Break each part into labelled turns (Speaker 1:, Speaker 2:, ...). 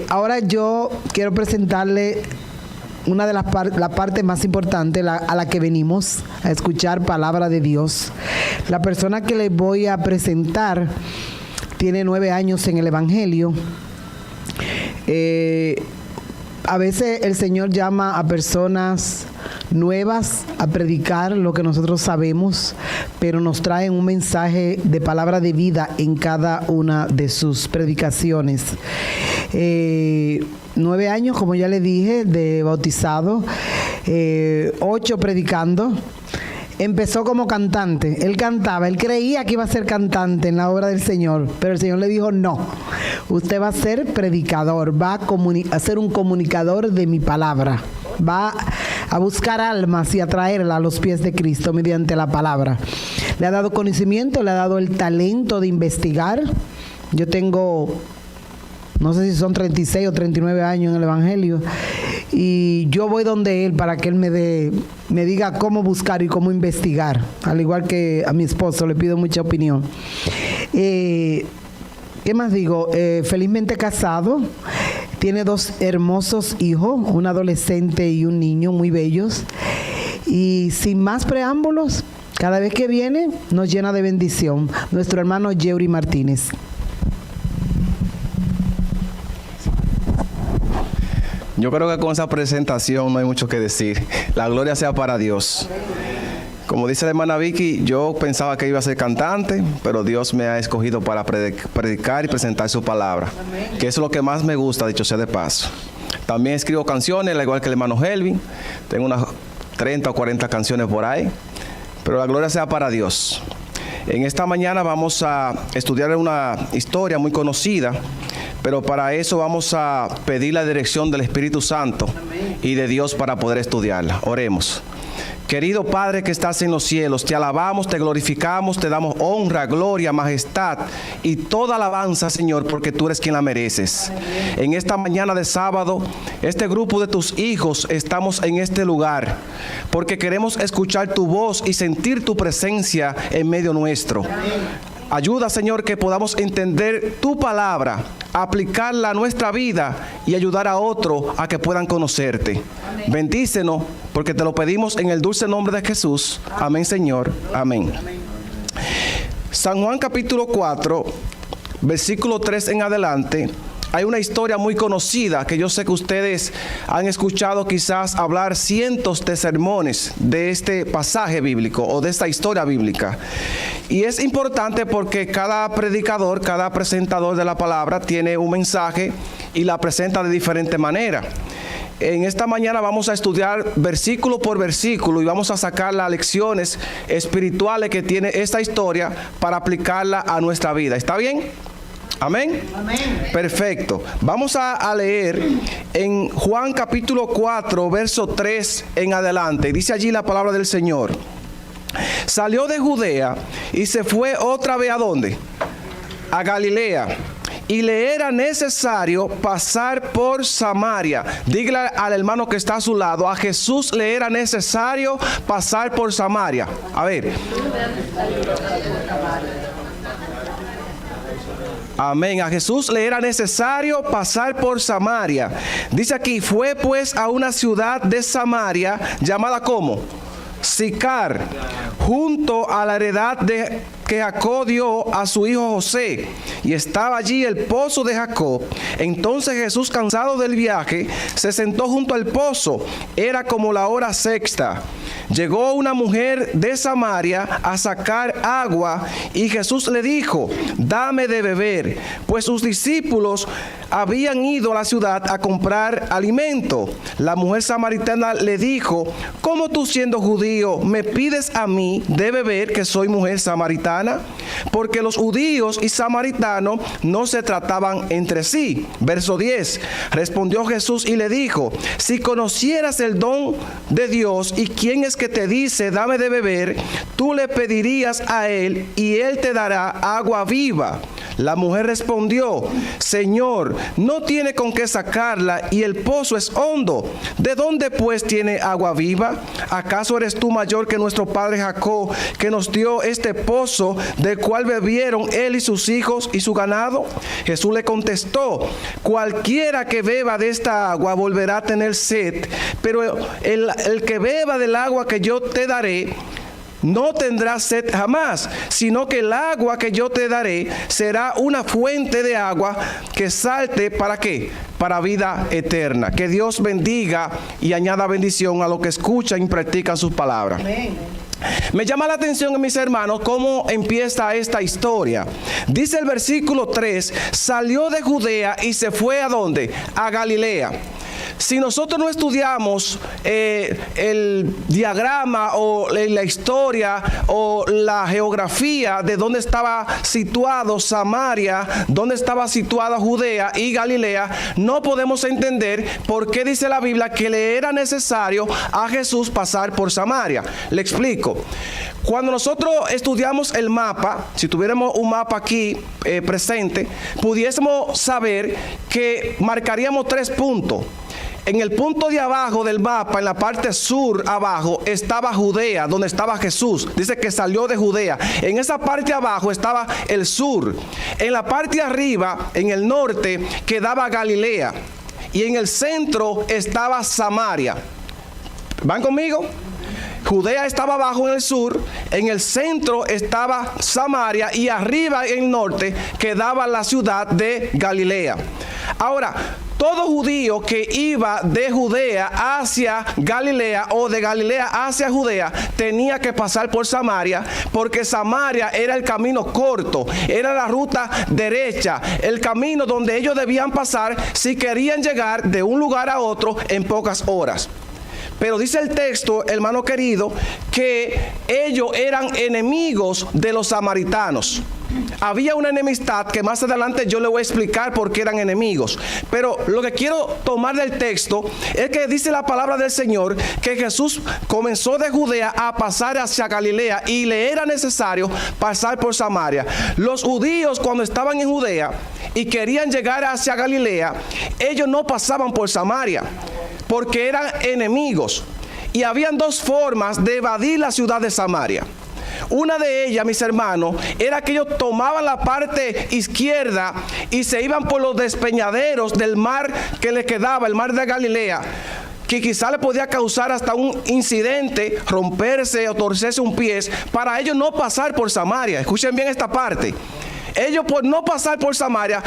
Speaker 1: Ahora yo quiero presentarle una de la parte más importante a la que venimos a escuchar palabra de Dios. La persona que les voy a presentar tiene 9 años en el Evangelio. A veces el Señor llama a personas nuevas a predicar lo que nosotros sabemos, pero nos traen un mensaje de palabra de vida en cada una de sus predicaciones. 9 años, como ya le dije, de bautizado, 8 predicando. Empezó como cantante, él cantaba, él creía que iba a ser cantante en la obra del Señor, pero el Señor le dijo, no, usted va a ser predicador, va a ser un comunicador de mi palabra, va a buscar almas y a traerlas a los pies de Cristo mediante la palabra. Le ha dado conocimiento, le ha dado el talento de investigar. Yo tengo, no sé si son 36 o 39 años en el Evangelio, y yo voy donde él para que él me diga cómo buscar y cómo investigar, al igual que a mi esposo, le pido mucha opinión. ¿Qué más digo? Felizmente casado, tiene 2 hermosos hijos, un adolescente y un niño muy bellos, y sin más preámbulos, cada vez que viene nos llena de bendición. Nuestro hermano Yeury Martínez.
Speaker 2: Yo creo que con esa presentación no hay mucho que decir. La gloria sea para Dios. Como dice la hermana Vicky, yo pensaba que iba a ser cantante, pero Dios me ha escogido para predicar y presentar su palabra. Amén. Que eso es lo que más me gusta, dicho sea de paso. También escribo canciones, al igual que el hermano Helvin. Tengo unas 30 o 40 canciones por ahí. Pero la gloria sea para Dios. En esta mañana vamos a estudiar una historia muy conocida, pero para eso vamos a pedir la dirección del Espíritu Santo y de Dios para poder estudiarla. Oremos. Querido Padre que estás en los cielos, te alabamos, te glorificamos, te damos honra, gloria, majestad y toda alabanza, Señor, porque tú eres quien la mereces. En esta mañana de sábado, este grupo de tus hijos estamos en este lugar porque queremos escuchar tu voz y sentir tu presencia en medio nuestro. Ayuda, Señor, que podamos entender tu palabra, aplicarla a nuestra vida y ayudar a otro a que puedan conocerte. Amén. Bendícenos, porque te lo pedimos en el dulce nombre de Jesús. Amén, Señor. Amén. Amén. San Juan capítulo 4, versículo 3 en adelante. Hay una historia muy conocida que yo sé que ustedes han escuchado quizás hablar cientos de sermones de este pasaje bíblico o de esta historia bíblica. Y es importante porque cada predicador, cada presentador de la palabra tiene un mensaje y la presenta de diferente manera. En esta mañana vamos a estudiar versículo por versículo y vamos a sacar las lecciones espirituales que tiene esta historia para aplicarla a nuestra vida. ¿Está bien? Amén. Amén. Perfecto. Vamos a leer en Juan capítulo 4, verso 3 en adelante. Dice allí la palabra del Señor. Salió de Judea y se fue otra vez ¿a dónde? A Galilea. Y le era necesario pasar por Samaria. Dígale al hermano que está a su lado, a Jesús le era necesario pasar por Samaria. A ver. Amén. A Jesús le era necesario pasar por Samaria. Dice aquí, fue pues a una ciudad de Samaria llamada ¿cómo? Sicar, junto a la heredad que Jacob dio a su hijo José, y estaba allí el pozo de Jacob. Entonces Jesús, cansado del viaje, se sentó junto al pozo. Era como la hora sexta. Llegó una mujer de Samaria a sacar agua, y Jesús le dijo, dame de beber, pues sus discípulos habían ido a la ciudad a comprar alimento. La mujer samaritana le dijo, ¿cómo tú siendo judío me pides a mí de beber, que soy mujer samaritana? Porque los judíos y samaritanos no se trataban entre sí. Verso 10. Respondió Jesús y le dijo, si conocieras el don de Dios y quién es que te dice, dame de beber, tú le pedirías a él y él te dará agua viva. La mujer respondió, Señor, no tiene con qué sacarla y el pozo es hondo. ¿De dónde pues tiene agua viva? ¿Acaso eres tú mayor que nuestro padre Jacob, que nos dio este pozo, del cual bebieron él y sus hijos y su ganado? Jesús le contestó, cualquiera que beba de esta agua volverá a tener sed, pero el que beba del agua que yo te daré, no tendrás sed jamás, sino que el agua que yo te daré será una fuente de agua que salte, ¿para qué? Para vida eterna. Que Dios bendiga y añada bendición a los que escuchan y practican sus palabras. Amén. Me llama la atención, mis hermanos, cómo empieza esta historia. Dice el versículo 3, salió de Judea y se fue ¿a dónde? A Galilea. Si nosotros no estudiamos el diagrama o la historia o la geografía de dónde estaba situado Samaria, dónde estaba situada Judea y Galilea, no podemos entender por qué dice la Biblia que le era necesario a Jesús pasar por Samaria. Le explico. Cuando nosotros estudiamos el mapa, si tuviéramos un mapa aquí presente, pudiésemos saber que marcaríamos 3 puntos. En el punto de abajo del mapa, en la parte sur abajo, estaba Judea, donde estaba Jesús. Dice que salió de Judea. En esa parte abajo estaba el sur. En la parte arriba, en el norte, quedaba Galilea. Y en el centro estaba Samaria. ¿Van conmigo? Judea estaba abajo en el sur, en el centro estaba Samaria y arriba en el norte quedaba la ciudad de Galilea. Ahora, todo judío que iba de Judea hacia Galilea o de Galilea hacia Judea tenía que pasar por Samaria, porque Samaria era el camino corto, era la ruta derecha, el camino donde ellos debían pasar si querían llegar de un lugar a otro en pocas horas. Pero dice el texto, hermano querido, que ellos eran enemigos de los samaritanos. Había una enemistad que más adelante yo le voy a explicar por qué eran enemigos. Pero lo que quiero tomar del texto es que dice la palabra del Señor que Jesús comenzó de Judea a pasar hacia Galilea y le era necesario pasar por Samaria. Los judíos, cuando estaban en Judea y querían llegar hacia Galilea, ellos no pasaban por Samaria porque eran enemigos. Y habían 2 formas de evadir la ciudad de Samaria. Una de ellas, mis hermanos, era que ellos tomaban la parte izquierda y se iban por los despeñaderos del mar que les quedaba, el mar de Galilea, que quizá le podía causar hasta un incidente, romperse o torcerse un pie, para ellos no pasar por Samaria. Escuchen bien esta parte. Ellos, por no pasar por Samaria,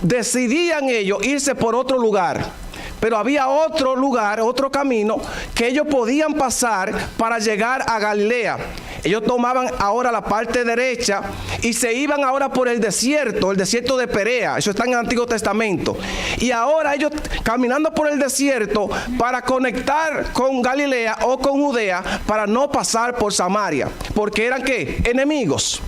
Speaker 2: decidían ellos irse por otro lugar. Pero había otro lugar, otro camino que ellos podían pasar para llegar a Galilea. Ellos tomaban ahora la parte derecha y se iban ahora por el desierto de Perea. Eso está en el Antiguo Testamento. Y ahora ellos caminando por el desierto para conectar con Galilea o con Judea para no pasar por Samaria. Porque eran ¿qué? Enemigos.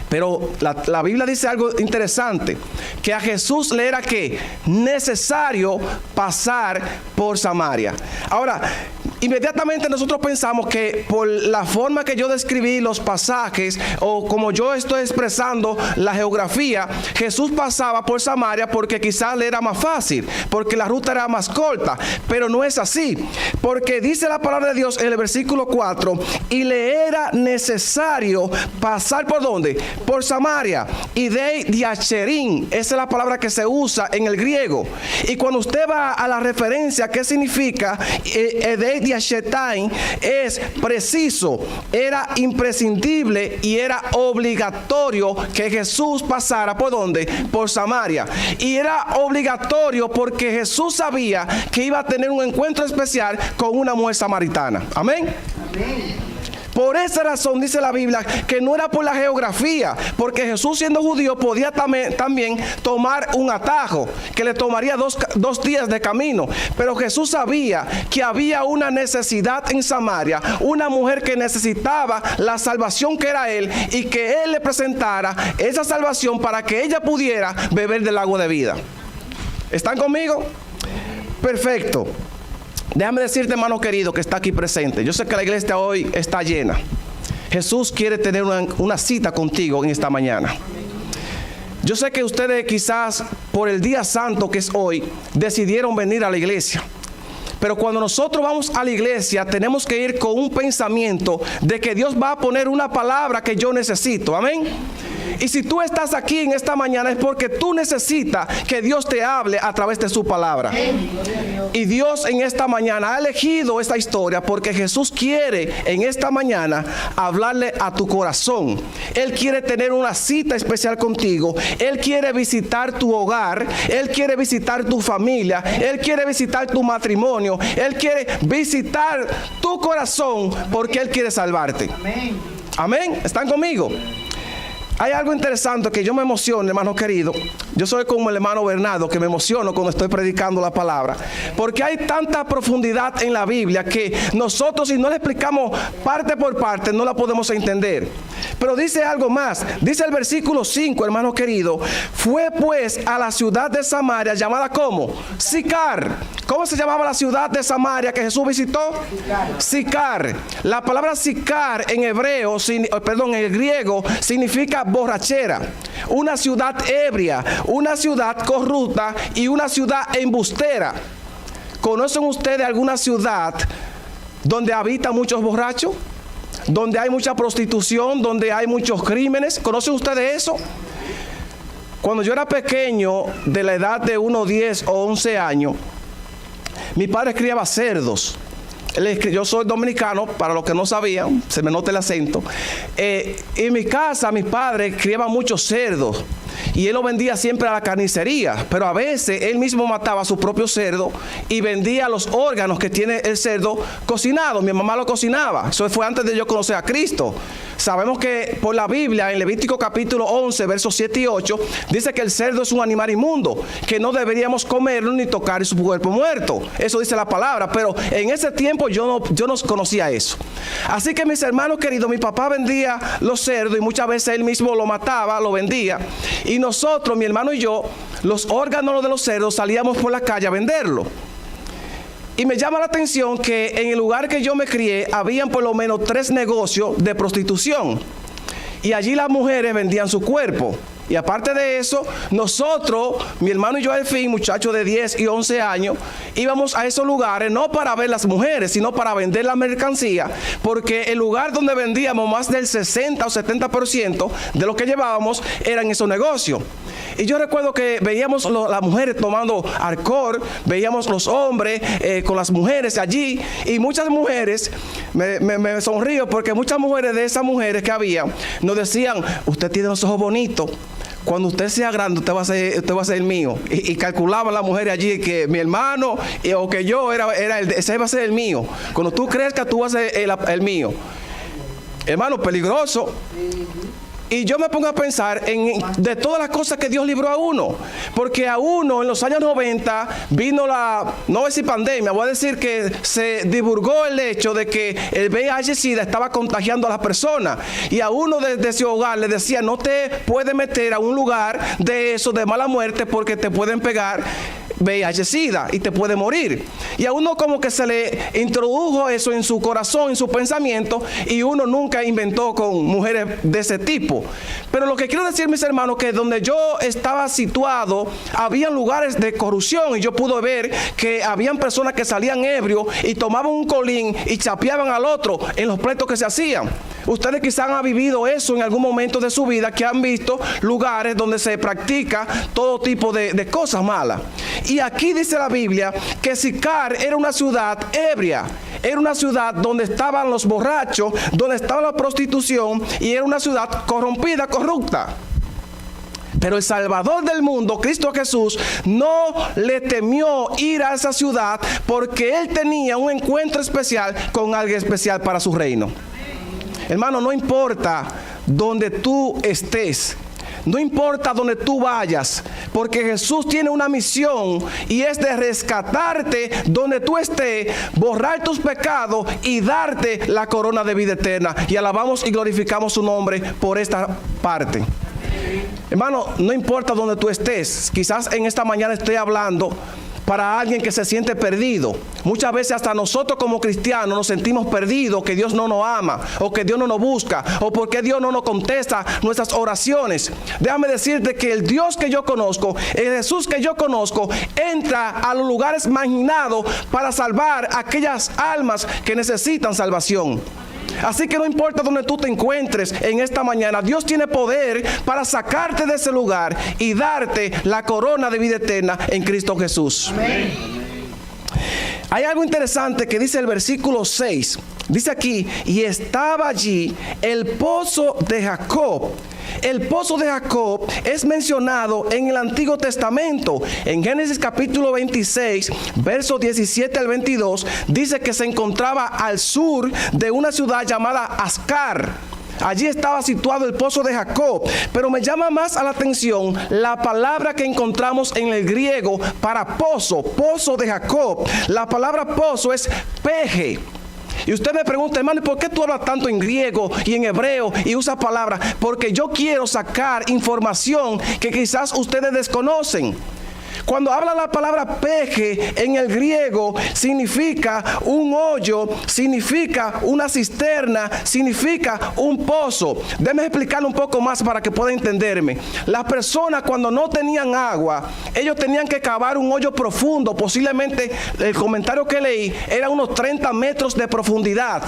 Speaker 2: Pero la Biblia dice algo interesante, que a Jesús le era ¿qué? Necesario pasar por Samaria. Ahora, inmediatamente nosotros pensamos que por la forma que yo describí los pasajes o como yo estoy expresando la geografía, Jesús pasaba por Samaria porque quizás le era más fácil, porque la ruta era más corta, pero no es así, porque dice la palabra de Dios en el versículo 4, y le era necesario pasar ¿por dónde? Por Samaria. Y de Diacherín, esa es la palabra que se usa en el griego. Y cuando usted va a la referencia, ¿qué significa? De Diachetain es preciso, era imprescindible y era obligatorio que Jesús pasara ¿por dónde? Por Samaria. Y era obligatorio porque Jesús sabía que iba a tener un encuentro especial con una mujer samaritana. Amén. Amén. Por esa razón dice la Biblia que no era por la geografía, porque Jesús siendo judío podía también tomar un atajo que le tomaría dos días de camino. Pero Jesús sabía que había una necesidad en Samaria, una mujer que necesitaba la salvación que era Él y que Él le presentara esa salvación para que ella pudiera beber del agua de vida. ¿Están conmigo? Perfecto. Déjame decirte, hermano querido, que está aquí presente. Yo sé que la iglesia hoy está llena. Jesús quiere tener una cita contigo en esta mañana. Yo sé que ustedes quizás por el día santo que es hoy, decidieron venir a la iglesia. Pero cuando nosotros vamos a la iglesia, tenemos que ir con un pensamiento de que Dios va a poner una palabra que yo necesito. Amén. Y si tú estás aquí en esta mañana es porque tú necesitas que Dios te hable a través de su palabra. Y Dios en esta mañana ha elegido esta historia porque Jesús quiere en esta mañana hablarle a tu corazón. Él quiere tener una cita especial contigo. Él quiere visitar tu hogar. Él quiere visitar tu familia. Él quiere visitar tu matrimonio. Él quiere visitar tu corazón porque Él quiere salvarte. Amén. ¿Están conmigo? Hay algo interesante que yo me emociono, hermano querido. Yo soy como el hermano Bernardo, que me emociono cuando estoy predicando la palabra. Porque hay tanta profundidad en la Biblia que nosotros, si no le explicamos parte por parte, no la podemos entender. Pero dice algo más. Dice el versículo 5, hermano querido. Fue pues a la ciudad de Samaria, llamada ¿cómo? Sicar. ¿Cómo se llamaba la ciudad de Samaria que Jesús visitó? Sicar. La palabra Sicar en hebreo, en el griego, significa borrachera, una ciudad ebria, una ciudad corrupta y una ciudad embustera. ¿Conocen ustedes alguna ciudad donde habitan muchos borrachos? Donde hay mucha prostitución, donde hay muchos crímenes. ¿Conocen ustedes eso? Cuando yo era pequeño, de la edad de unos 10 o 11 años, mi padre criaba cerdos. Yo soy dominicano, para los que no sabían, se me nota el acento. En mi casa, mi padre criaba muchos cerdos y él lo vendía siempre a la carnicería, pero a veces él mismo mataba a su propio cerdo y vendía los órganos que tiene el cerdo cocinado. Mi mamá lo cocinaba. Eso fue antes de yo conocer a Cristo. Sabemos que por la Biblia, en Levítico capítulo 11, versos 7 y 8, dice que el cerdo es un animal inmundo, que no deberíamos comerlo ni tocar su cuerpo muerto. Eso dice la palabra, pero en ese tiempo yo no conocía eso. Así que mis hermanos queridos, mi papá vendía los cerdos y muchas veces él mismo lo mataba, lo vendía. Y nosotros, mi hermano y yo, los órganos de los cerdos salíamos por la calle a venderlo. Y me llama la atención que en el lugar que yo me crié, habían por lo menos 3 negocios de prostitución. Y allí las mujeres vendían su cuerpo. Y aparte de eso, nosotros, mi hermano y yo al fin, muchachos de 10 y 11 años, íbamos a esos lugares no para ver las mujeres, sino para vender la mercancía, porque el lugar donde vendíamos más del 60 o 70% de lo que llevábamos eran esos negocios. Y yo recuerdo que veíamos las mujeres tomando alcohol, veíamos los hombres con las mujeres allí, y muchas mujeres, me sonrío porque muchas mujeres de esas mujeres que había, nos decían, usted tiene los ojos bonitos, cuando usted sea grande, usted va a ser el mío. Y calculaban las mujeres allí que mi hermano o que yo ese va a ser el mío. Cuando tú crezcas, tú vas a ser el mío. Hermano, peligroso. Y yo me pongo a pensar de todas las cosas que Dios libró a uno. Porque a uno en los años 90 vino no voy a decir pandemia, voy a decir que se divulgó el hecho de que el VIH-Sida estaba contagiando a las personas. Y a uno desde ese hogar le decía, no te puedes meter a un lugar de eso, de mala muerte, porque te pueden pegar VIH-Sida y te puede morir. Y a uno como que se le introdujo eso en su corazón, en su pensamiento, y uno nunca inventó con mujeres de ese tipo. Pero lo que quiero decir, mis hermanos, que donde yo estaba situado, habían lugares de corrupción, y yo pude ver que habían personas que salían ebrios y tomaban un colín y chapeaban al otro en los pleitos que se hacían. Ustedes quizás han vivido eso en algún momento de su vida, que han visto lugares donde se practica todo tipo de cosas malas. Y aquí dice la Biblia que Sicar era una ciudad ebria, era una ciudad donde estaban los borrachos, donde estaba la prostitución, y era una ciudad corrompida, corrupta. Pero el Salvador del mundo, Cristo Jesús, no le temió ir a esa ciudad porque Él tenía un encuentro especial con alguien especial para su reino. Hermano, no importa donde tú estés, no importa donde tú vayas, porque Jesús tiene una misión, y es de rescatarte donde tú estés, borrar tus pecados y darte la corona de vida eterna. Y alabamos y glorificamos su nombre por esta parte. Hermano, no importa donde tú estés. Quizás en esta mañana estoy hablando para alguien que se siente perdido. Muchas veces hasta nosotros como cristianos nos sentimos perdidos, que Dios no nos ama, o que Dios no nos busca, o porque Dios no nos contesta nuestras oraciones. Déjame decirte que el Dios que yo conozco, el Jesús que yo conozco, entra a los lugares marginados para salvar a aquellas almas que necesitan salvación. Así que no importa donde tú te encuentres en esta mañana, Dios tiene poder para sacarte de ese lugar y darte la corona de vida eterna en Cristo Jesús. Amén. Hay algo interesante que dice el versículo 6. Dice aquí, y estaba allí el pozo de Jacob. El pozo de Jacob es mencionado en el Antiguo Testamento. En Génesis capítulo 26, versos 17 al 22, dice que se encontraba al sur de una ciudad llamada Ascar. Allí estaba situado el pozo de Jacob, pero me llama más a la atención la palabra que encontramos en el griego para pozo, pozo de Jacob. La palabra pozo es peje. Y usted me pregunta, hermano, ¿por qué tú hablas tanto en griego y en hebreo y usas palabras? Porque yo quiero sacar información que quizás ustedes desconocen. Cuando habla la palabra peje en el griego, significa un hoyo, significa una cisterna, significa un pozo. Déjame explicarlo un poco más para que pueda entenderme. Las personas cuando no tenían agua, ellos tenían que cavar un hoyo profundo. Posiblemente el comentario que leí era unos 30 metros de profundidad.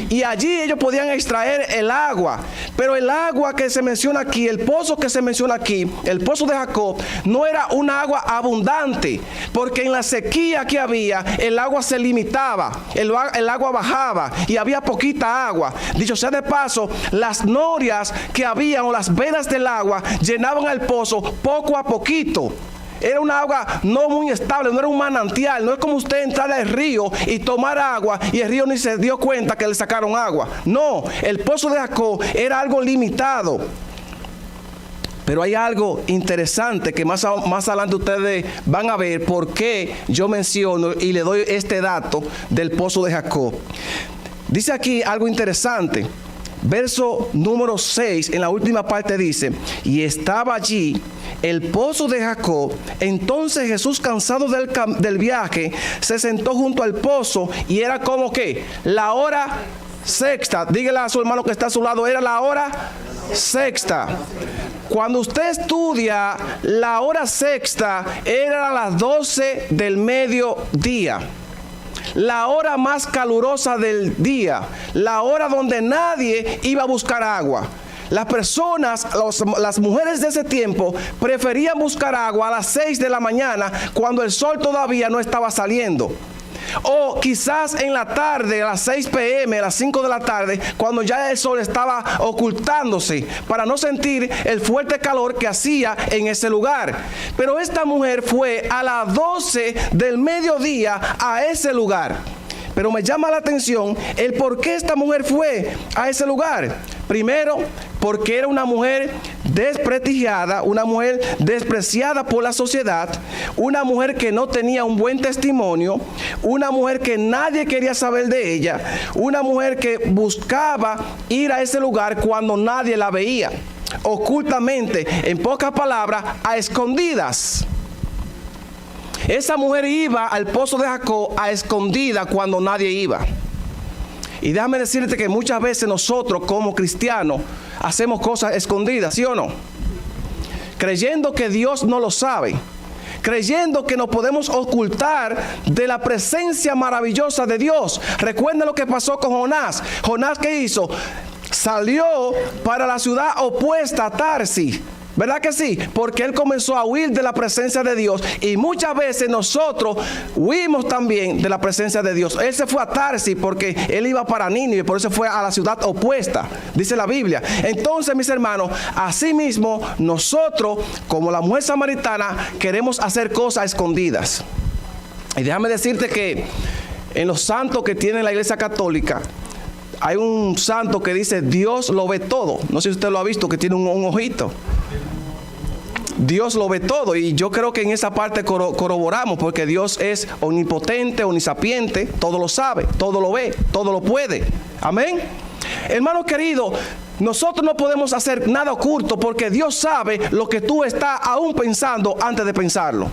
Speaker 2: Y allí ellos podían extraer el agua. Pero el agua que se menciona aquí, el pozo que se menciona aquí, el pozo de Jacob, no era una agua abundante, porque en la sequía que había, el agua se limitaba, el agua bajaba y había poquita agua. Dicho sea de paso, las norias que habían o las venas del agua llenaban el pozo poco a poquito. Era una agua no muy estable, no era un manantial. No es como usted entrar al río y tomar agua y el río ni se dio cuenta que le sacaron agua. No, el pozo de Jacob era algo limitado. Pero hay algo interesante que más adelante ustedes van a ver por qué yo menciono y le doy este dato del pozo de Jacob. Dice aquí algo interesante. Verso número 6, en la última parte dice, y estaba allí el pozo de Jacob. Entonces Jesús, cansado del viaje, se sentó junto al pozo y era como que la hora sexta. Dígale a su hermano que está a su lado, era la hora sexta. Cuando usted estudia, la hora sexta era a las 12 del mediodía. La hora más calurosa del día, la hora donde nadie iba a buscar agua. Las personas, las mujeres de ese tiempo preferían buscar agua a las 6 de la mañana cuando el sol todavía no estaba saliendo. O quizás en la tarde, a las 6 p.m., a las 5 de la tarde, cuando ya el sol estaba ocultándose, para no sentir el fuerte calor que hacía en ese lugar. Pero esta mujer fue a las 12 del mediodía a ese lugar. Pero me llama la atención el por qué esta mujer fue a ese lugar. Primero, porque era una mujer desprestigiada, una mujer despreciada por la sociedad, una mujer que no tenía un buen testimonio, una mujer que nadie quería saber de ella, una mujer que buscaba ir a ese lugar cuando nadie la veía, ocultamente, en pocas palabras, a escondidas. Esa mujer iba al pozo de Jacob a escondida cuando nadie iba. Y déjame decirte que muchas veces nosotros como cristianos hacemos cosas escondidas, ¿sí o no? Creyendo que Dios no lo sabe. Creyendo que nos podemos ocultar de la presencia maravillosa de Dios. Recuerden lo que pasó con Jonás. Jonás, ¿qué hizo? Salió para la ciudad opuesta a Tarsis. ¿Verdad que sí? Porque él comenzó a huir de la presencia de Dios. Y muchas veces nosotros huimos también de la presencia de Dios. Él se fue a Tarsis porque él iba para Nínive, por eso fue a la ciudad opuesta, dice la Biblia. Entonces, mis hermanos, así mismo nosotros, como la mujer samaritana, queremos hacer cosas escondidas. Y déjame decirte que en los santos que tiene la Iglesia Católica, hay un santo que dice Dios lo ve todo. No sé si usted lo ha visto, que tiene un ojito. Dios lo ve todo, y yo creo que en esa parte corroboramos, porque Dios es omnipotente, omnisapiente, todo lo sabe, todo lo ve, todo lo puede. Amén. Hermano querido, nosotros no podemos hacer nada oculto, porque Dios sabe lo que tú estás aún pensando antes de pensarlo.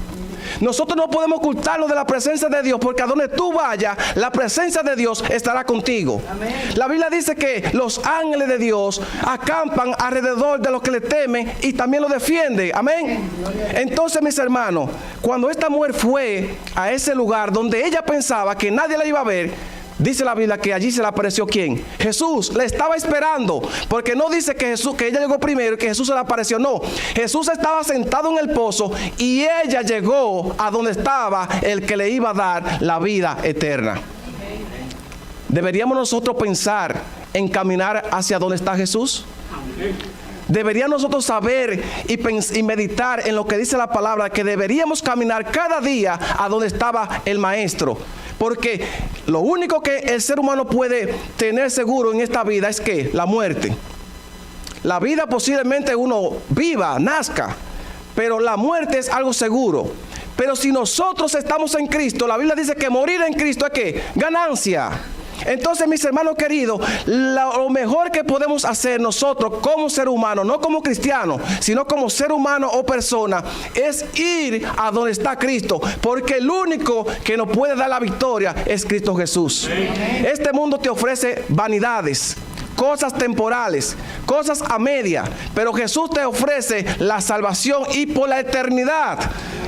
Speaker 2: Nosotros no podemos ocultarnos de la presencia de Dios, porque a donde tú vayas, la presencia de Dios estará contigo. Amén. La Biblia dice que los ángeles de Dios acampan alrededor de los que le temen y también lo defienden. Amén. Entonces, mis hermanos, cuando esta mujer fue a ese lugar donde ella pensaba que nadie la iba a ver, dice la Biblia que allí se le apareció ¿quién? Jesús. Le estaba esperando, porque no dice que ella llegó primero y que Jesús se le apareció. No, Jesús estaba sentado en el pozo y ella llegó a donde estaba el que le iba a dar la vida eterna. ¿Deberíamos nosotros pensar en caminar hacia donde está Jesús? Deberíamos nosotros saber y meditar en lo que dice la palabra, que deberíamos caminar cada día a donde estaba el Maestro. Porque lo único que el ser humano puede tener seguro en esta vida es que la muerte. La vida posiblemente uno viva, nazca, pero la muerte es algo seguro. Pero si nosotros estamos en Cristo, la Biblia dice que morir en Cristo es ¿qué? Ganancia. Entonces, mis hermanos queridos, lo mejor que podemos hacer nosotros como ser humano, no como cristiano, sino como ser humano o persona, es ir a donde está Cristo, porque el único que nos puede dar la victoria es Cristo Jesús. Este mundo te ofrece vanidades, cosas temporales, cosas a media, pero Jesús te ofrece la salvación y por la eternidad,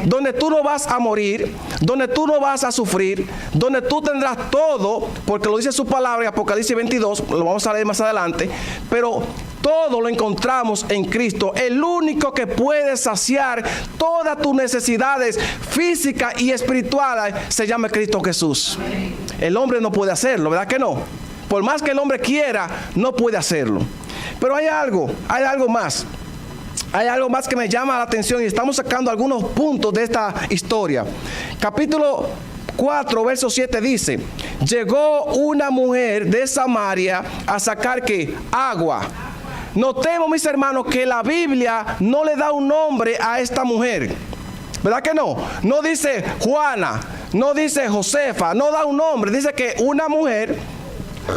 Speaker 2: donde tú no vas a morir, donde tú no vas a sufrir, donde tú tendrás todo, porque lo dice su palabra en Apocalipsis 22, lo vamos a leer más adelante, pero todo lo encontramos en Cristo. El único que puede saciar todas tus necesidades físicas y espirituales se llama Cristo Jesús. El hombre no puede hacerlo, ¿verdad que no? Por más que el hombre quiera, no puede hacerlo. Pero hay algo más. Hay algo más que me llama la atención y estamos sacando algunos puntos de esta historia. Capítulo 4, verso 7 dice: llegó una mujer de Samaria a sacar ¿qué? Agua. Notemos, mis hermanos, que la Biblia no le da un nombre a esta mujer. ¿Verdad que no? No dice Juana, no dice Josefa, no da un nombre. Dice que una mujer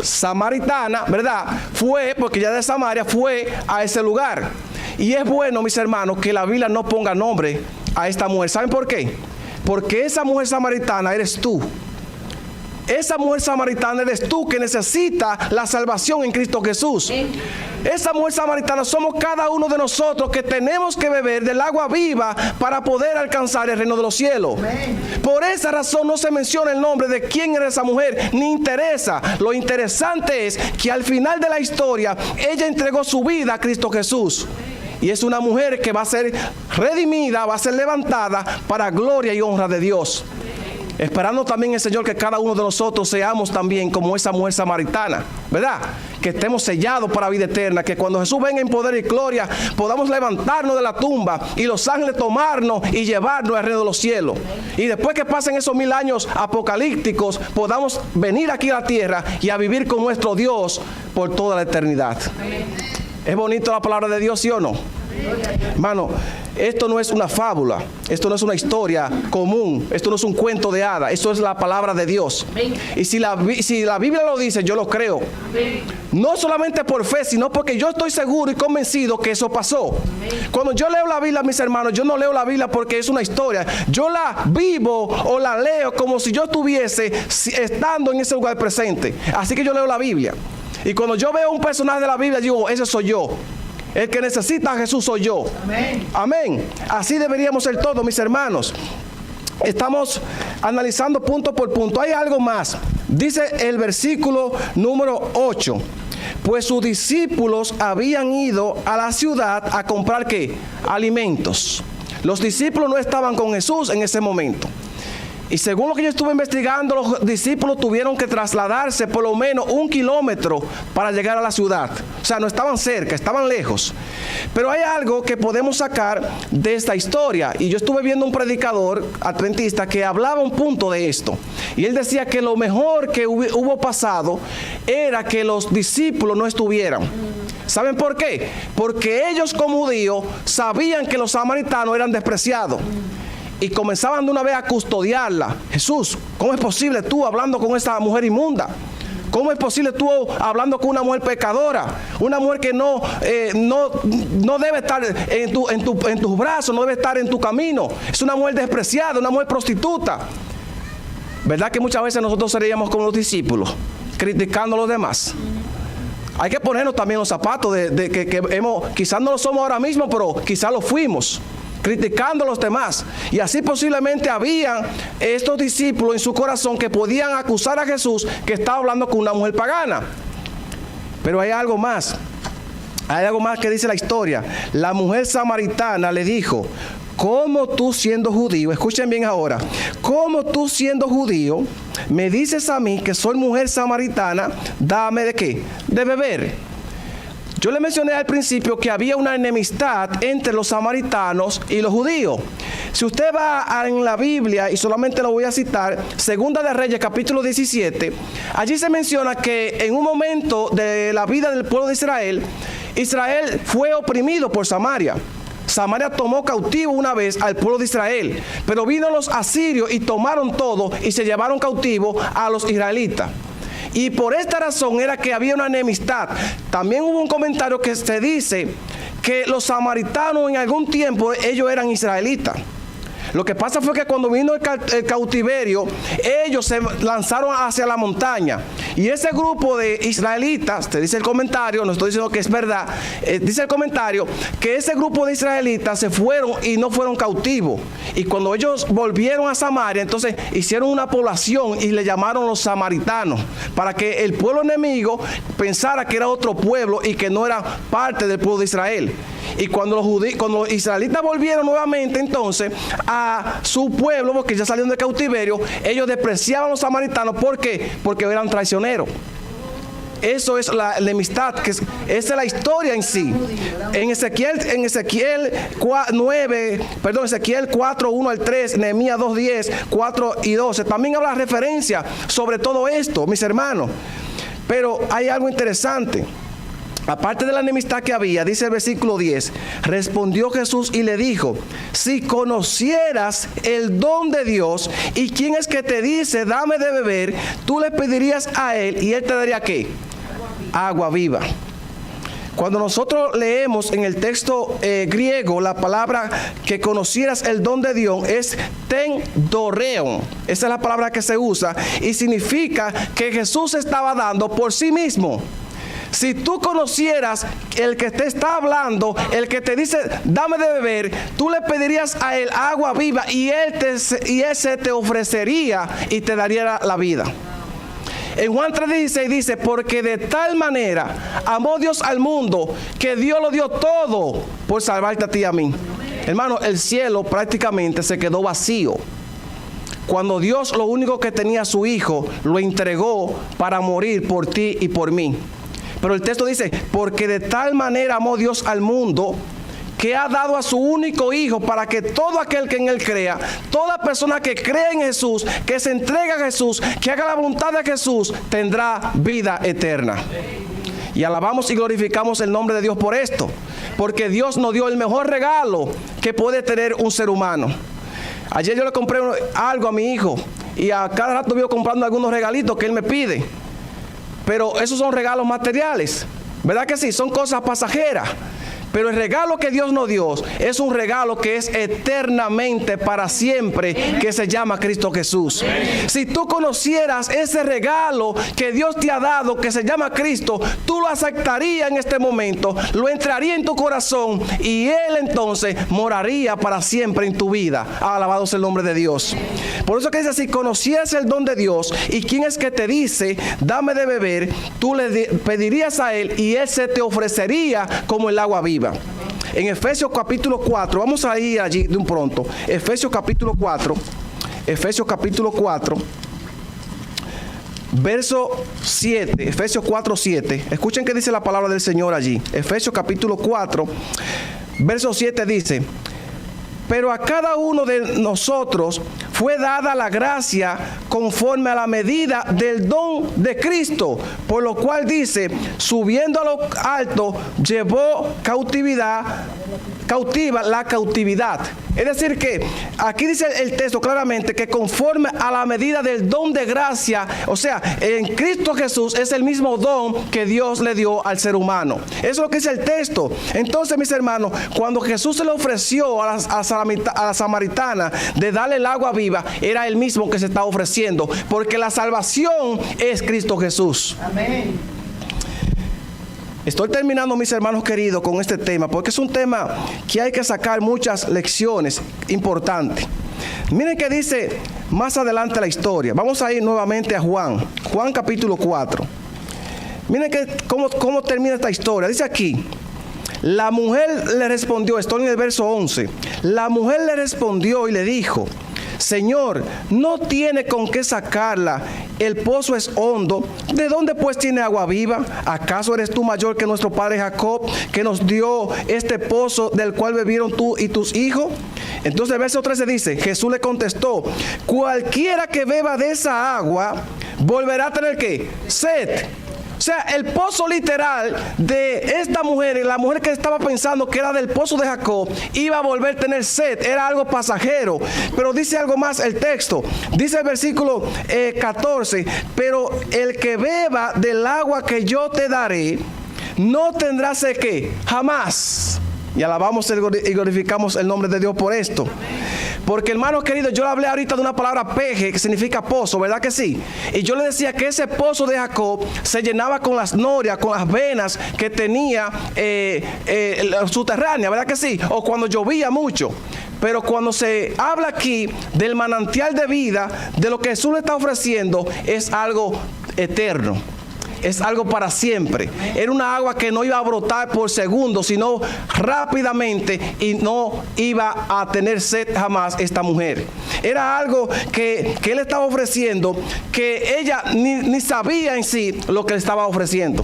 Speaker 2: samaritana, ¿verdad? Fue, porque ya de Samaria, fue a ese lugar. Y es bueno, mis hermanos, que la Biblia no ponga nombre a esta mujer. ¿Saben por qué? Porque esa mujer samaritana eres tú. Esa mujer samaritana eres tú, que necesita la salvación en Cristo Jesús. Esa mujer samaritana somos cada uno de nosotros, que tenemos que beber del agua viva para poder alcanzar el reino de los cielos. Por esa razón no se menciona el nombre de quién era esa mujer, ni interesa. Lo interesante es que al final de la historia ella entregó su vida a Cristo Jesús. Y es una mujer que va a ser redimida, va a ser levantada para gloria y honra de Dios. Esperando también el Señor que cada uno de nosotros seamos también como esa mujer samaritana, ¿verdad? Que estemos sellados para vida eterna, que cuando Jesús venga en poder y gloria podamos levantarnos de la tumba y los ángeles tomarnos y llevarnos al reino de los cielos. Y después que pasen esos 1000 años apocalípticos, podamos venir aquí a la tierra y a vivir con nuestro Dios por toda la eternidad. ¿Es bonito la palabra de Dios, sí o no? Hermano, esto no es una fábula, esto no es una historia común, esto no es un cuento de hadas, esto es la palabra de Dios. Y si la Biblia lo dice, yo lo creo. No solamente por fe, sino porque yo estoy seguro y convencido que eso pasó. Cuando yo leo la Biblia, mis hermanos, yo no leo la Biblia porque es una historia. Yo la vivo o la leo como si yo estuviese estando en ese lugar presente. Así que yo leo la Biblia. Y cuando yo veo un personaje de la Biblia, digo, ese soy yo. El que necesita a Jesús soy yo. Amén. Amén. Así deberíamos ser todos, mis hermanos. Estamos analizando punto por punto. Hay algo más. Dice el versículo número 8. Pues sus discípulos habían ido a la ciudad a comprar ¿qué? Alimentos. Los discípulos no estaban con Jesús en ese momento. Y según lo que yo estuve investigando, los discípulos tuvieron que trasladarse por lo menos 1 kilómetro para llegar a la ciudad. O sea, no estaban cerca, estaban lejos. Pero hay algo que podemos sacar de esta historia. Y yo estuve viendo un predicador adventista que hablaba un punto de esto. Y él decía que lo mejor que hubo pasado era que los discípulos no estuvieran. ¿Saben por qué? Porque ellos como judíos sabían que los samaritanos eran despreciados. Y comenzaban de una vez a custodiarla. Jesús, ¿cómo es posible tú hablando con esta mujer inmunda? ¿Cómo es posible tú hablando con una mujer pecadora? Una mujer que no debe estar en tus brazos, no debe estar en tu camino. Es una mujer despreciada, una mujer prostituta. ¿Verdad que muchas veces nosotros seríamos como los discípulos, criticando a los demás? Hay que ponernos también los zapatos de que quizás no lo somos ahora mismo, pero quizás lo fuimos, criticando a los demás. Y así posiblemente habían estos discípulos en su corazón que podían acusar a Jesús que estaba hablando con una mujer pagana. Pero hay algo más. Hay algo más que dice la historia. La mujer samaritana le dijo: ¿cómo tú siendo judío, escuchen bien ahora, cómo tú siendo judío, me dices a mí que soy mujer samaritana, dame de qué? De beber. Yo le mencioné al principio que había una enemistad entre los samaritanos y los judíos. Si usted va en la Biblia, y solamente lo voy a citar, Segunda de Reyes, capítulo 17, allí se menciona que en un momento de la vida del pueblo de Israel, Israel fue oprimido por Samaria. Samaria tomó cautivo una vez al pueblo de Israel, pero vino los asirios y tomaron todo y se llevaron cautivo a los israelitas. Y por esta razón era que había una enemistad. También hubo un comentario que se dice que los samaritanos en algún tiempo ellos eran israelitas. Lo que pasa fue que cuando vino el cautiverio, ellos se lanzaron hacia la montaña. Y ese grupo de israelitas, te dice el comentario, no estoy diciendo que es verdad, dice el comentario que ese grupo de israelitas se fueron y no fueron cautivos. Y cuando ellos volvieron a Samaria, entonces hicieron una población y le llamaron los samaritanos, para que el pueblo enemigo pensara que era otro pueblo y que no era parte del pueblo de Israel. Y cuando los israelitas volvieron nuevamente entonces a su pueblo, porque ya salieron del cautiverio, ellos despreciaban a los samaritanos. ¿Por qué? Porque eran traicioneros. Eso es la enemistad, esa es la historia en sí. En Ezequiel 4, 1 al 3, Nehemías 2, 10, 4 y 12, también habla referencia sobre todo esto, mis hermanos. Pero hay algo interesante. Aparte de la enemistad que había, dice el versículo 10, respondió Jesús y le dijo: si conocieras el don de Dios y quién es que te dice dame de beber, tú le pedirías a él y él te daría ¿qué? Agua viva. Cuando nosotros leemos en el texto griego la palabra que conocieras el don de Dios es ten doreon. Esa es la palabra que se usa y significa que Jesús estaba dando por sí mismo. Si tú conocieras el que te está hablando, el que te dice dame de beber, tú le pedirías a él agua viva y ese te ofrecería y te daría la vida. En Juan 3:16 dice: porque de tal manera amó Dios al mundo que Dios lo dio todo por salvarte a ti y a mí. Hermano, el cielo prácticamente se quedó vacío cuando Dios lo único que tenía a su hijo lo entregó para morir por ti y por mí. Pero el texto dice: porque de tal manera amó Dios al mundo que ha dado a su único hijo para que todo aquel que en él crea, toda persona que cree en Jesús, que se entrega a Jesús, que haga la voluntad de Jesús, tendrá vida eterna. Y alabamos y glorificamos el nombre de Dios por esto, porque Dios nos dio el mejor regalo que puede tener un ser humano. Ayer yo le compré algo a mi hijo y a cada rato vivo comprando algunos regalitos que él me pide. Pero esos son regalos materiales, ¿verdad que sí? Son cosas pasajeras. Pero el regalo que Dios nos dio es un regalo que es eternamente para siempre, que se llama Cristo Jesús. Si tú conocieras ese regalo que Dios te ha dado, que se llama Cristo, tú lo aceptarías en este momento, lo entraría en tu corazón y Él entonces moraría para siempre en tu vida. Alabado sea el nombre de Dios. Por eso que dice: si conocieras el don de Dios y quién es que te dice dame de beber, tú le pedirías a Él y Él se te ofrecería como el agua viva. En Efesios capítulo 4, vamos a ir allí de un pronto. Efesios capítulo 4, verso 7, Efesios 4, 7. Escuchen qué dice la palabra del Señor allí. Efesios capítulo 4, verso 7 dice: pero a cada uno de nosotros fue dada la gracia conforme a la medida del don de Cristo, por lo cual dice: subiendo a lo alto, llevó cautividad cautiva la cautividad. Es decir que aquí dice el texto claramente que conforme a la medida del don de gracia, o sea, en Cristo Jesús es el mismo don que Dios le dio al ser humano. Eso es lo que dice el texto. Entonces, mis hermanos, cuando Jesús se le ofreció a la samaritana de darle el agua viva, era el mismo que se está ofreciendo, porque la salvación es Cristo Jesús.
Speaker 1: Amén.
Speaker 2: Estoy terminando, mis hermanos queridos, con este tema, porque es un tema que hay que sacar muchas lecciones importantes. Miren que dice más adelante la historia. Vamos a ir nuevamente a Juan capítulo 4. Miren que cómo termina esta historia. Dice aquí, la mujer le respondió, estoy en el verso 11. La mujer le respondió y le dijo: Señor, no tiene con qué sacarla, el pozo es hondo, ¿de dónde pues tiene agua viva? ¿Acaso eres tú mayor que nuestro padre Jacob, que nos dio este pozo del cual bebieron tú y tus hijos? Entonces el verso 13 dice, Jesús le contestó: cualquiera que beba de esa agua volverá a tener ¿qué? Sed. O sea, el pozo literal de esta mujer, la mujer que estaba pensando que era del pozo de Jacob, iba a volver a tener sed, era algo pasajero. Pero dice algo más el texto, dice el versículo 14, pero el que beba del agua que yo te daré, no tendrá sed ¿qué? Jamás. Y alabamos y glorificamos el nombre de Dios por esto. Porque, hermano querido, yo le hablé ahorita de una palabra peje, que significa pozo, ¿verdad que sí? Y yo le decía que ese pozo de Jacob se llenaba con las norias, con las venas que tenía subterránea, ¿verdad que sí? O cuando llovía mucho. Pero cuando se habla aquí del manantial de vida, de lo que Jesús le está ofreciendo, es algo eterno. Es algo para siempre. Era una agua que no iba a brotar por segundos, sino rápidamente, y no iba a tener sed jamás esta mujer. Era algo que él estaba ofreciendo, que ella ni sabía en sí lo que le estaba ofreciendo.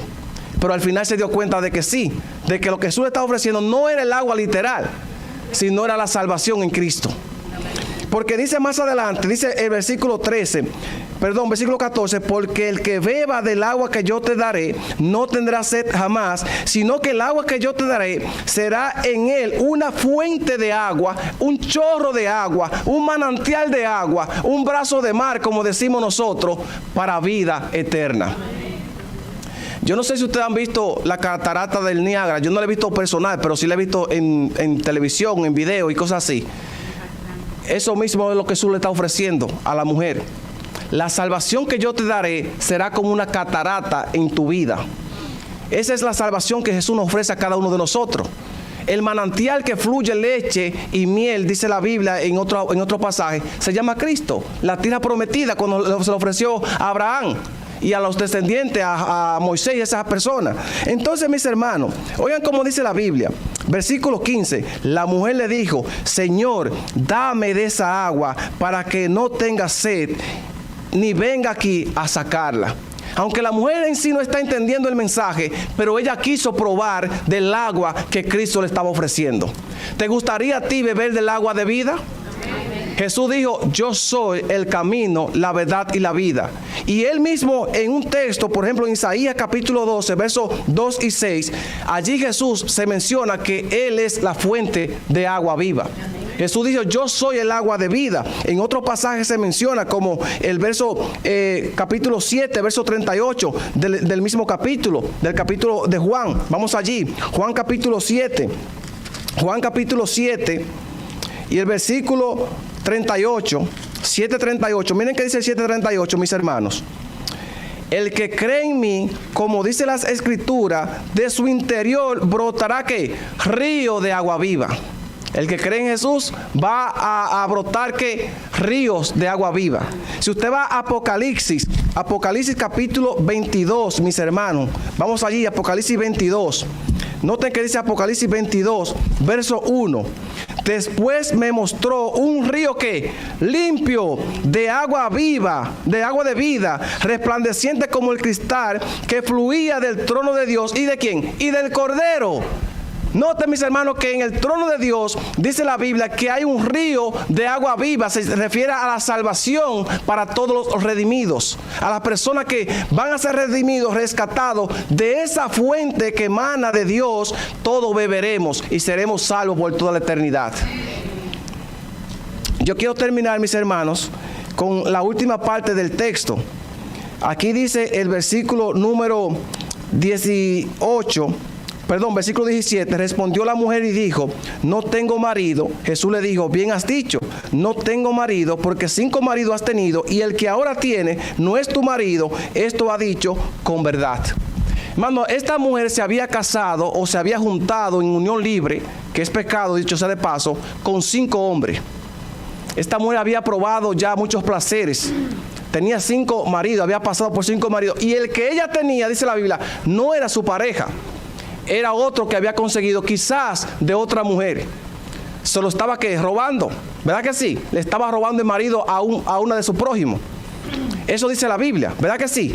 Speaker 2: Pero al final se dio cuenta de que sí, de que lo que Jesús le estaba ofreciendo no era el agua literal, sino era la salvación en Cristo. Porque dice más adelante, dice el versículo 14, porque el que beba del agua que yo te daré, no tendrá sed jamás, sino que el agua que yo te daré será en él una fuente de agua, un chorro de agua, un manantial de agua, un brazo de mar, como decimos nosotros, para vida eterna. Yo no sé si ustedes han visto la catarata del Niágara. Yo no la he visto personal, pero sí la he visto en televisión, en video y cosas así. Eso mismo es lo que Jesús le está ofreciendo a la mujer. La salvación que yo te daré será como una catarata en tu vida. Esa es la salvación que Jesús nos ofrece a cada uno de nosotros. El manantial que fluye leche y miel, dice la Biblia en otro pasaje, se llama Cristo. La tierra prometida, cuando se le ofreció a Abraham y a los descendientes, a Moisés y a esas personas. Entonces, mis hermanos, oigan cómo dice la Biblia. Versículo 15, la mujer le dijo: Señor, dame de esa agua para que no tenga sed, ni venga aquí a sacarla. Aunque la mujer en sí no está entendiendo el mensaje, pero ella quiso probar del agua que Cristo le estaba ofreciendo. ¿Te gustaría a ti beber del agua de vida? Jesús dijo: yo soy el camino, la verdad y la vida. Y él mismo en un texto, por ejemplo en Isaías capítulo 12, versos 2 y 6, allí Jesús se menciona que él es la fuente de agua viva. Jesús dijo: yo soy el agua de vida. En otro pasaje se menciona como el verso capítulo 7, verso 38 del mismo capítulo, del capítulo de Juan. Vamos allí, Juan capítulo 7 y el versículo 38, 7:38. Miren que dice el 7:38, mis hermanos. El que cree en mí, como dice las escrituras, de su interior brotará ¿qué? Río de agua viva. El que cree en Jesús va a brotar ¿qué? Ríos de agua viva. Si usted va a Apocalipsis capítulo 22, mis hermanos, vamos allí, Apocalipsis 22. Noten que dice Apocalipsis 22, verso 1. Después me mostró un río que limpio de agua viva, de agua de vida, resplandeciente como el cristal, que fluía del trono de Dios. ¿Y de quién? Y del Cordero. Noten, mis hermanos, que en el trono de Dios dice la Biblia que hay un río de agua viva. Se refiere a la salvación para todos los redimidos, a las personas que van a ser redimidos, rescatados de esa fuente que emana de Dios. Todos beberemos y seremos salvos por toda la eternidad. Yo quiero terminar, mis hermanos, con la última parte del texto. Aquí dice el versículo número 17, respondió la mujer y dijo, no tengo marido. Jesús le dijo, bien has dicho, no tengo marido, porque 5 maridos has tenido, y el que ahora tiene no es tu marido. Esto ha dicho con verdad. Hermano, esta mujer se había casado o se había juntado en unión libre, que es pecado, dicho sea de paso, con 5 hombres. Esta mujer había probado ya muchos placeres. Tenía 5 maridos, había pasado por 5 maridos, y el que ella tenía, dice la Biblia, no era su pareja. Era otro que había conseguido quizás de otra mujer. Se lo estaba robando, ¿verdad que sí? Le estaba robando el marido a una de sus prójimos. Eso dice la Biblia, ¿verdad que sí?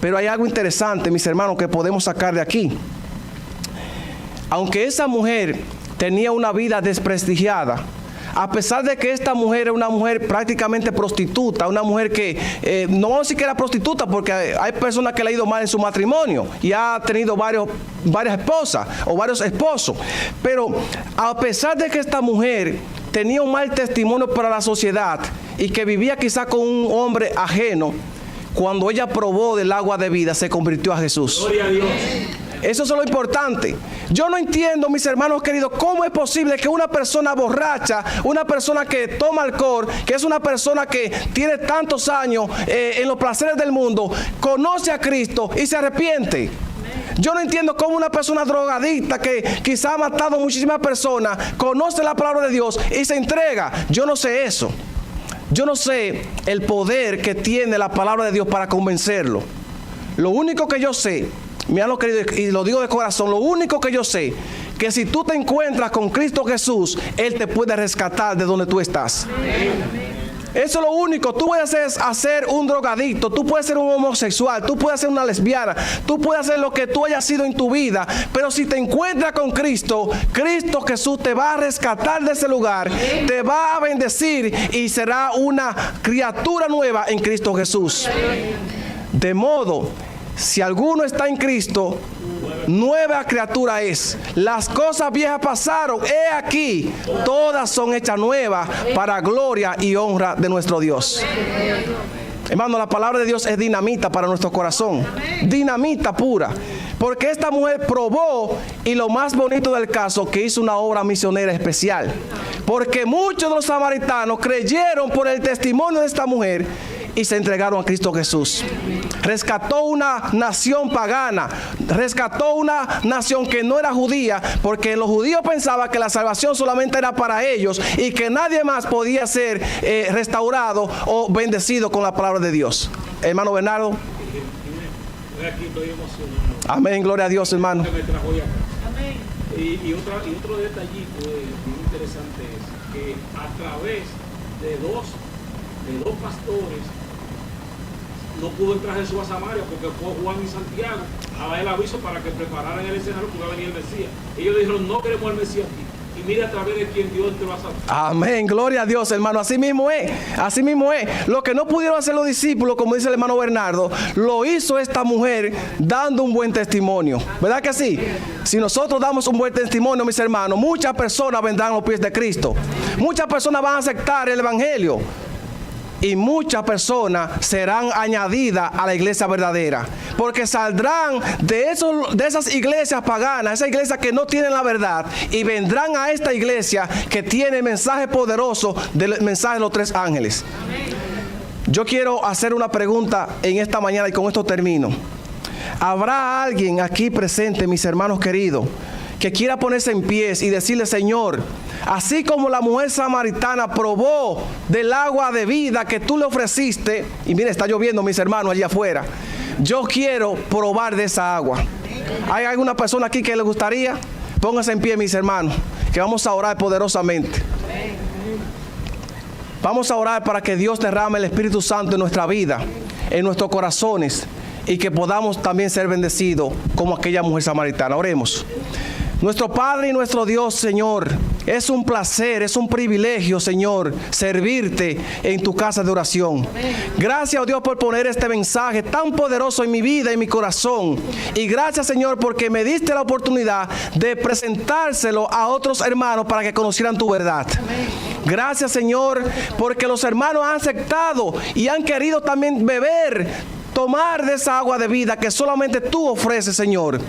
Speaker 2: Pero hay algo interesante, mis hermanos, que podemos sacar de aquí. Aunque esa mujer tenía una vida desprestigiada, a pesar de que esta mujer era una mujer prácticamente prostituta, una mujer que, no vamos a decir que era prostituta, porque hay personas que le ha ido mal en su matrimonio y ha tenido varias esposas o varios esposos, pero a pesar de que esta mujer tenía un mal testimonio para la sociedad y que vivía quizás con un hombre ajeno, cuando ella probó del agua de vida, se convirtió a Jesús. Gloria a Dios. Eso es lo importante. Yo no entiendo, mis hermanos queridos, cómo es posible que una persona borracha, una persona que toma alcohol, que es una persona que tiene tantos años en los placeres del mundo, conoce a Cristo y se arrepiente. Yo no entiendo cómo una persona drogadicta que quizá ha matado a muchísimas personas, conoce la palabra de Dios y se entrega. Yo no sé eso. Yo no sé el poder que tiene la palabra de Dios para convencerlo. Lo único que yo sé, mi hermano querido, y lo digo de corazón, lo único que yo sé, que si tú te encuentras con Cristo Jesús, Él te puede rescatar de donde tú estás. Eso es lo único. Tú puedes hacer un drogadicto, tú puedes ser un homosexual, tú puedes ser una lesbiana, tú puedes hacer lo que tú hayas sido en tu vida, pero si te encuentras con Cristo, Cristo Jesús te va a rescatar de ese lugar, te va a bendecir y será una criatura nueva en Cristo Jesús. De modo, si alguno está en Cristo, nueva criatura es. Las cosas viejas pasaron, he aquí, todas son hechas nuevas para gloria y honra de nuestro Dios. Hermano, la palabra de Dios es dinamita para nuestro corazón, dinamita pura, porque esta mujer probó, y lo más bonito del caso, que hizo una obra misionera especial, porque muchos de los samaritanos creyeron por el testimonio de esta mujer y se entregaron a Cristo Jesús. Rescató una nación pagana, rescató una nación que no era judía, porque los judíos pensaban que la salvación solamente era para ellos y que nadie más podía ser restaurado o bendecido con la palabra de Dios. Hermano Bernardo.
Speaker 3: Aquí estoy emocionado.
Speaker 2: Amén, gloria a Dios, hermano.
Speaker 3: Amén. Y otro detallito muy interesante es que a través de dos pastores no pudo entrar Jesús a Samaria, porque fue Juan y Santiago a dar el aviso para que prepararan el escenario porque iba a venir el Mesías. Ellos dijeron, no queremos al Mesías aquí. Y mira a través de quien Dios te va a salvar.
Speaker 2: Amén, gloria a Dios, hermano. Así mismo es, así mismo es. Lo que no pudieron hacer los discípulos, como dice el hermano Bernardo, lo hizo esta mujer dando un buen testimonio. ¿Verdad que sí? Si nosotros damos un buen testimonio, mis hermanos, muchas personas vendrán a los pies de Cristo. Muchas personas van a aceptar el evangelio. Y muchas personas serán añadidas a la iglesia verdadera, porque saldrán de esas iglesias paganas, esas iglesias que no tienen la verdad, y vendrán a esta iglesia que tiene el mensaje poderoso del mensaje de los 3 ángeles. Yo quiero hacer una pregunta en esta mañana y con esto termino. ¿Habrá alguien aquí presente, mis hermanos queridos, que quiera ponerse en pies y decirle, Señor, así como la mujer samaritana probó del agua de vida que tú le ofreciste, y mire, está lloviendo, mis hermanos, allá afuera, yo quiero probar de esa agua? ¿Hay alguna persona aquí que le gustaría? Pónganse en pie, mis hermanos, que vamos a orar poderosamente. Vamos a orar para que Dios derrame el Espíritu Santo en nuestra vida, en nuestros corazones, y que podamos también ser bendecidos como aquella mujer samaritana. Oremos. Nuestro Padre y nuestro Dios, Señor, es un placer, es un privilegio, Señor, servirte en tu casa de oración. Gracias, oh Dios, por poner este mensaje tan poderoso en mi vida y en mi corazón. Y gracias, Señor, porque me diste la oportunidad de presentárselo a otros hermanos para que conocieran tu verdad. Gracias, Señor, porque los hermanos han aceptado y han querido también beber, tomar de esa agua de vida que solamente tú ofreces, Señor.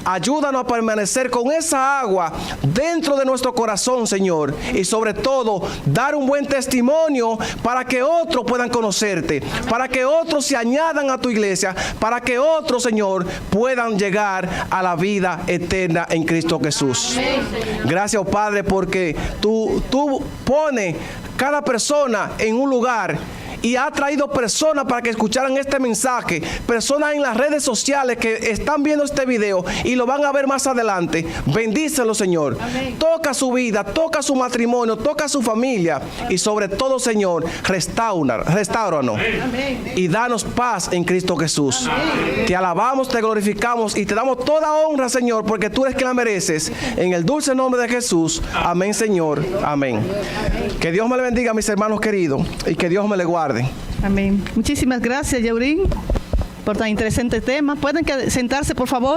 Speaker 2: Ayúdanos a permanecer con esa agua dentro de nuestro corazón, Señor. Y sobre todo, dar un buen testimonio para que otros puedan conocerte, para que otros se añadan a tu iglesia, para que otros, Señor, puedan llegar a la vida eterna en Cristo Jesús. Gracias, oh Padre, porque tú pones cada persona en un lugar y ha traído personas para que escucharan este mensaje, personas en las redes sociales que están viendo este video y lo van a ver más adelante. Bendícelo, Señor. Amén. Toca su vida, toca su matrimonio, toca su familia y sobre todo, Señor, restáuranos y danos paz en Cristo Jesús. Amén. Te alabamos, te glorificamos y te damos toda honra, Señor, porque tú eres quien la mereces. En el dulce nombre de Jesús. Amén, Señor. Amén. Que Dios me le bendiga, mis hermanos queridos, y que Dios me le guarde.
Speaker 4: Amén. Muchísimas gracias, Yaurín, por tan interesante tema. ¿Pueden sentarse, por favor?